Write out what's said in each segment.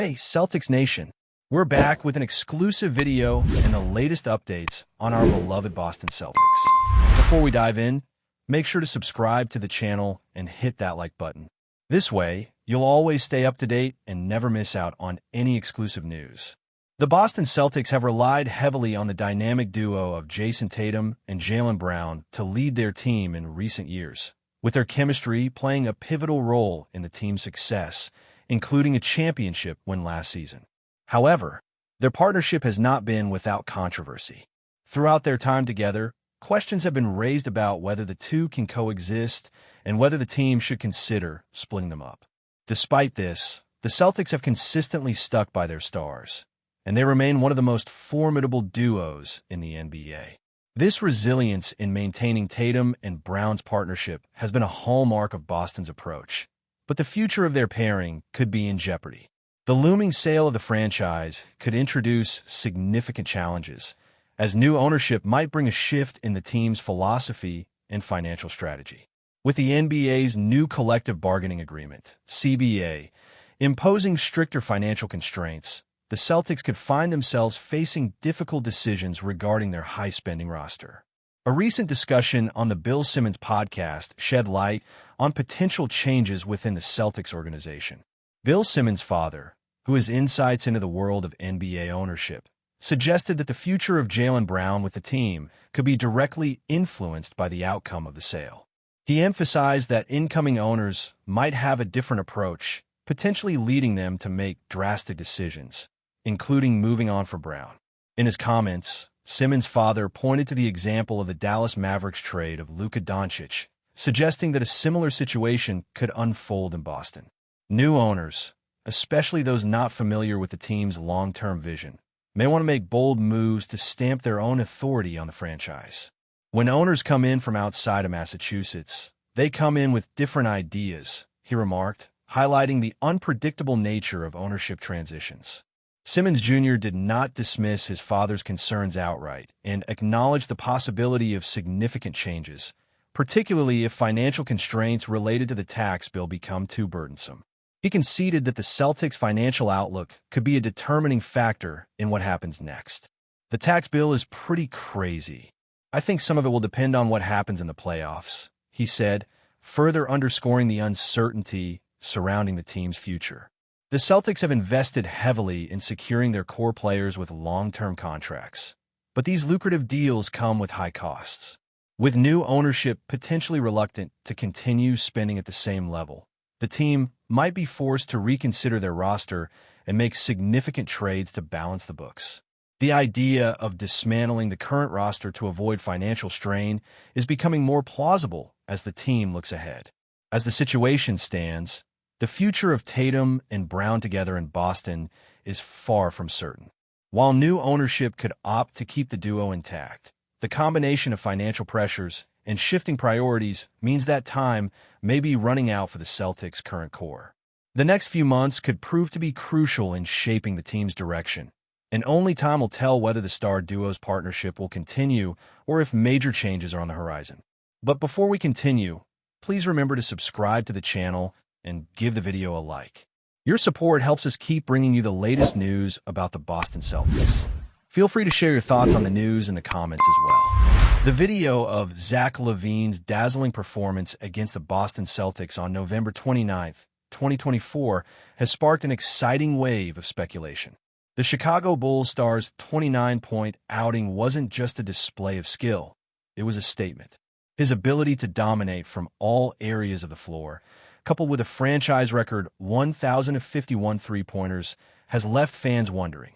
Hey, Celtics Nation. We're back with an exclusive video and the latest updates on our beloved Boston Celtics. Before we dive in, make sure to subscribe to the channel and hit that like button. This way, you'll always stay up to date and never miss out on any exclusive news. The Boston Celtics have relied heavily on the dynamic duo of Jason Tatum and Jaylen Brown to lead their team in recent years, with their chemistry playing a pivotal role in the team's success, including a championship win last season. However, their partnership has not been without controversy. Throughout their time together, questions have been raised about whether the two can coexist and whether the team should consider splitting them up. Despite this, the Celtics have consistently stuck by their stars, and they remain one of the most formidable duos in the NBA. This resilience in maintaining Tatum and Brown's partnership has been a hallmark of Boston's approach, but the future of their pairing could be in jeopardy. The looming sale of the franchise could introduce significant challenges, as new ownership might bring a shift in the team's philosophy and financial strategy. With the NBA's new collective bargaining agreement, CBA, imposing stricter financial constraints, the Celtics could find themselves facing difficult decisions regarding their high-spending roster. A recent discussion on the Bill Simmons podcast shed light on potential changes within the Celtics organization. Bill Simmons' father, who has insights into the world of NBA ownership, suggested that the future of Jaylen Brown with the team could be directly influenced by the outcome of the sale. He emphasized that incoming owners might have a different approach, potentially leading them to make drastic decisions, including moving on for Brown. In his comments, Simmons' father pointed to the example of the Dallas Mavericks trade of Luka Doncic, suggesting that a similar situation could unfold in Boston. New owners, especially those not familiar with the team's long-term vision, may want to make bold moves to stamp their own authority on the franchise. When owners come in from outside of Massachusetts, they come in with different ideas, he remarked, highlighting the unpredictable nature of ownership transitions. Simmons Jr. did not dismiss his father's concerns outright and acknowledged the possibility of significant changes, particularly if financial constraints related to the tax bill become too burdensome. He conceded that the Celtics' financial outlook could be a determining factor in what happens next. The tax bill is pretty crazy. I think some of it will depend on what happens in the playoffs, he said, further underscoring the uncertainty surrounding the team's future. The Celtics have invested heavily in securing their core players with long-term contracts, but these lucrative deals come with high costs. With new ownership potentially reluctant to continue spending at the same level, the team might be forced to reconsider their roster and make significant trades to balance the books. The idea of dismantling the current roster to avoid financial strain is becoming more plausible as the team looks ahead. As the situation stands, the future of Tatum and Brown together in Boston is far from certain. While new ownership could opt to keep the duo intact, the combination of financial pressures and shifting priorities means that time may be running out for the Celtics' current core. The next few months could prove to be crucial in shaping the team's direction, and only time will tell whether the star duo's partnership will continue or if major changes are on the horizon. But before we continue, please remember to subscribe to the channel and give the video a like. Your support helps us keep bringing you the latest news about the Boston Celtics. Feel free to share your thoughts on the news in the comments as well. The video of Zach LaVine's dazzling performance against the Boston Celtics on November 29, 2024, has sparked an exciting wave of speculation. The Chicago Bulls star's 29-point outing wasn't just a display of skill, it was a statement. His ability to dominate from all areas of the floor, coupled with a franchise record 1,051 three-pointers, has left fans wondering,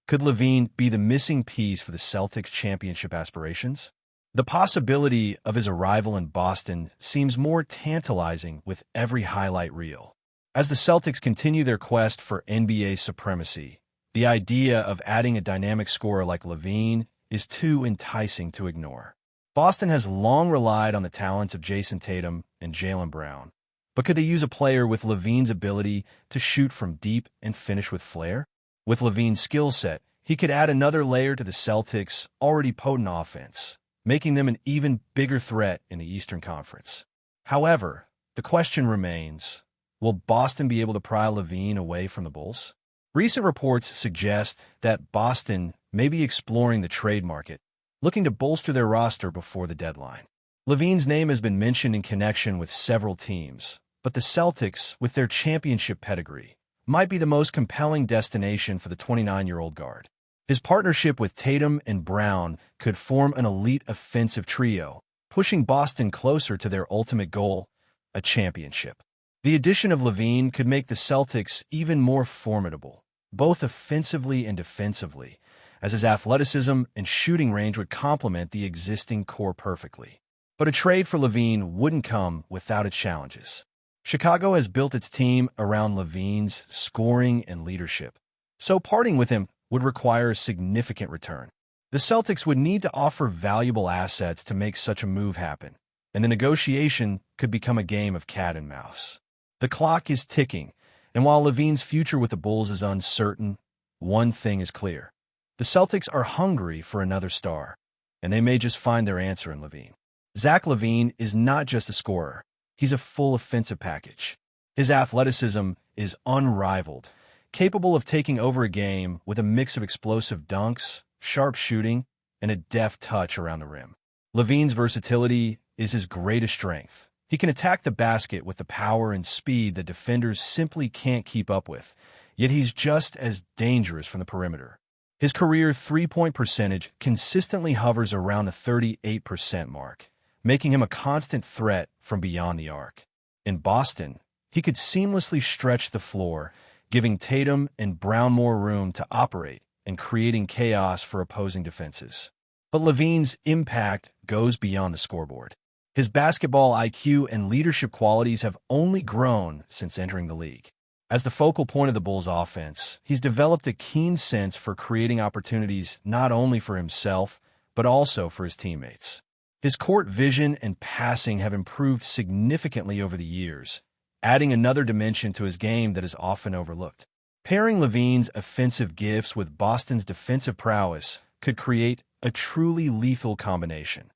could LaVine be the missing piece for the Celtics' championship aspirations? The possibility of his arrival in Boston seems more tantalizing with every highlight reel. As the Celtics continue their quest for NBA supremacy, the idea of adding a dynamic scorer like LaVine is too enticing to ignore. Boston has long relied on the talents of Jason Tatum and Jaylen Brown, but could they use a player with LaVine's ability to shoot from deep and finish with flair? With LaVine's skill set, he could add another layer to the Celtics' already potent offense, making them an even bigger threat in the Eastern Conference. However, the question remains, will Boston be able to pry LaVine away from the Bulls? Recent reports suggest that Boston may be exploring the trade market, looking to bolster their roster before the deadline. LaVine's name has been mentioned in connection with several teams, but the Celtics, with their championship pedigree, might be the most compelling destination for the 29-year-old guard. His partnership with Tatum and Brown could form an elite offensive trio, pushing Boston closer to their ultimate goal, a championship. The addition of LaVine could make the Celtics even more formidable, both offensively and defensively, as his athleticism and shooting range would complement the existing core perfectly. But a trade for LaVine wouldn't come without its challenges. Chicago has built its team around LaVine's scoring and leadership, so parting with him would require a significant return. The Celtics would need to offer valuable assets to make such a move happen, and the negotiation could become a game of cat and mouse. The clock is ticking, and while LaVine's future with the Bulls is uncertain, one thing is clear. The Celtics are hungry for another star, and they may just find their answer in LaVine. Zach LaVine is not just a scorer. He's a full offensive package. His athleticism is unrivaled, capable of taking over a game with a mix of explosive dunks, sharp shooting, and a deft touch around the rim. LaVine's versatility is his greatest strength. He can attack the basket with the power and speed that defenders simply can't keep up with, yet he's just as dangerous from the perimeter. His career three-point percentage consistently hovers around the 38% mark, making him a constant threat from beyond the arc. In Boston, he could seamlessly stretch the floor, giving Tatum and Brown more room to operate and creating chaos for opposing defenses. But LaVine's impact goes beyond the scoreboard. His basketball IQ and leadership qualities have only grown since entering the league. As the focal point of the Bulls' offense, he's developed a keen sense for creating opportunities not only for himself, but also for his teammates. His court vision and passing have improved significantly over the years, adding another dimension to his game that is often overlooked. Pairing LaVine's offensive gifts with Boston's defensive prowess could create a truly lethal combination,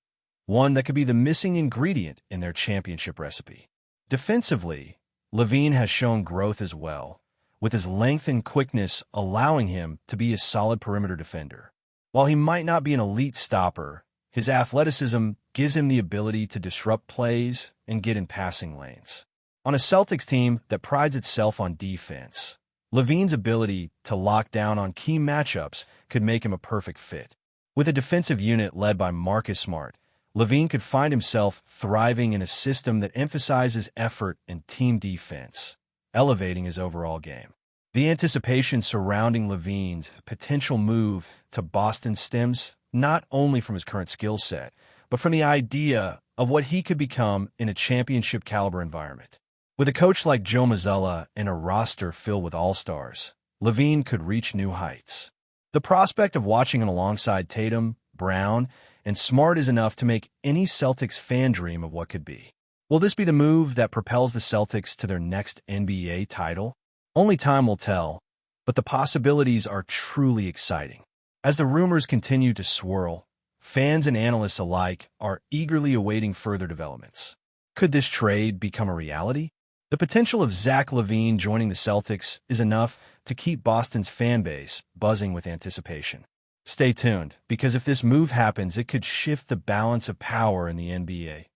one that could be the missing ingredient in their championship recipe. Defensively, LaVine has shown growth as well, with his length and quickness allowing him to be a solid perimeter defender. While he might not be an elite stopper, his athleticism gives him the ability to disrupt plays and get in passing lanes. On a Celtics team that prides itself on defense, LaVine's ability to lock down on key matchups could make him a perfect fit. With a defensive unit led by Marcus Smart, LaVine could find himself thriving in a system that emphasizes effort and team defense, elevating his overall game. The anticipation surrounding LaVine's potential move to Boston stems not only from his current skill set, but from the idea of what he could become in a championship-caliber environment. With a coach like Joe Mazzulla and a roster filled with all-stars, LaVine could reach new heights. The prospect of watching him alongside Tatum, Brown, and Smart is enough to make any Celtics fan dream of what could be. Will this be the move that propels the Celtics to their next NBA title? Only time will tell, but the possibilities are truly exciting. As the rumors continue to swirl, fans and analysts alike are eagerly awaiting further developments. Could this trade become a reality? The potential of Zach LaVine joining the Celtics is enough to keep Boston's fan base buzzing with anticipation. Stay tuned, because if this move happens, it could shift the balance of power in the NBA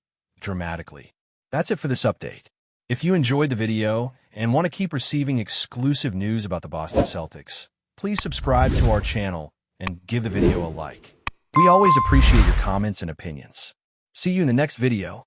dramatically. That's it for this update. If you enjoyed the video and want to keep receiving exclusive news about the Boston Celtics, please subscribe to our channel and give the video a like. We always appreciate your comments and opinions. See you in the next video.